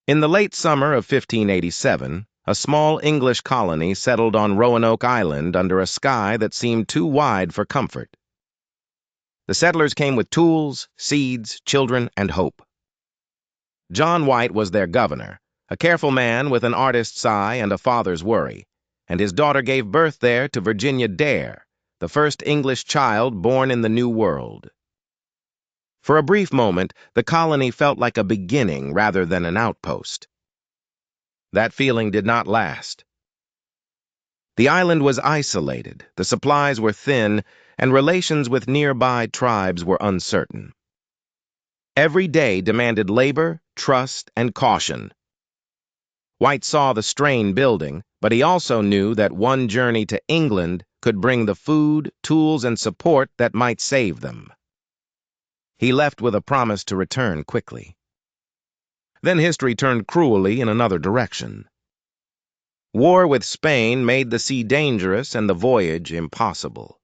In the late summer of 1587, a small English colony settled on Roanoke Island under a sky that seemed too wide for comfort. The settlers came with tools, seeds, children, and hope. John White was their governor, a careful man with an artist's eye and a father's worry, and his daughter gave birth there to Virginia Dare, the first English child born in the New World. For a brief moment, the colony felt like a beginning rather than an outpost. That feeling did not last. The island was isolated, the supplies were thin, and relations with nearby tribes were uncertain. Every day demanded labor, trust, and caution. White saw the strain building, but he also knew that one journey to England could bring the food, tools, and support that might save them. He left with a promise to return quickly. Then history turned cruelly in another direction. War with Spain made the sea dangerous and the voyage impossible.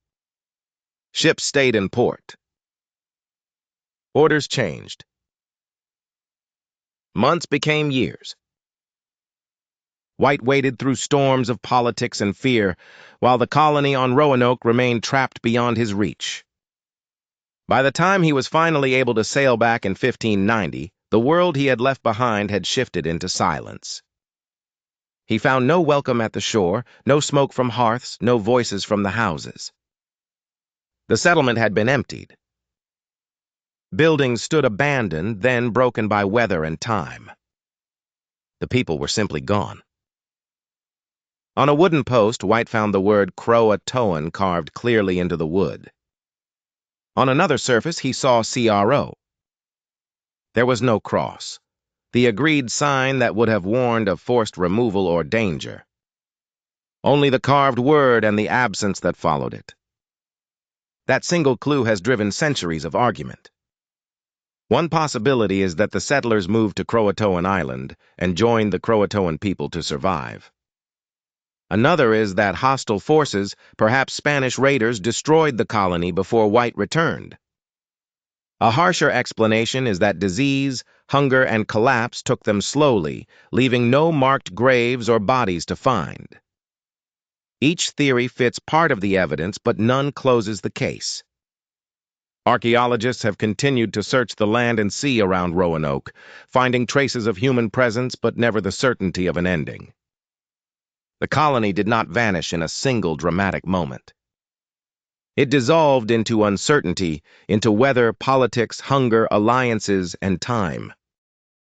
Ships stayed in port. Orders changed. Months became years. White waded through storms of politics and fear, while the colony on Roanoke remained trapped beyond his reach. By the time he was finally able to sail back in 1590, the world he had left behind had shifted into silence. He found no welcome at the shore, no smoke from hearths, no voices from the houses. The settlement had been emptied. Buildings stood abandoned, then broken by weather and time. The people were simply gone. On a wooden post, White found the word CROATOAN carved clearly into the wood. On another surface, he saw CRO. There was no cross, the agreed sign that would have warned of forced removal or danger. Only the carved word and the absence that followed it. That single clue has driven centuries of argument. One possibility is that the settlers moved to Croatoan Island and joined the Croatoan people to survive. Another is that hostile forces, perhaps Spanish raiders, destroyed the colony before White returned. A harsher explanation is that disease, hunger, and collapse took them slowly, leaving no marked graves or bodies to find. Each theory fits part of the evidence, but none closes the case. Archaeologists have continued to search the land and sea around Roanoke, finding traces of human presence but never the certainty of an ending. The colony did not vanish in a single dramatic moment. It dissolved into uncertainty, into weather, politics, hunger, alliances, and time.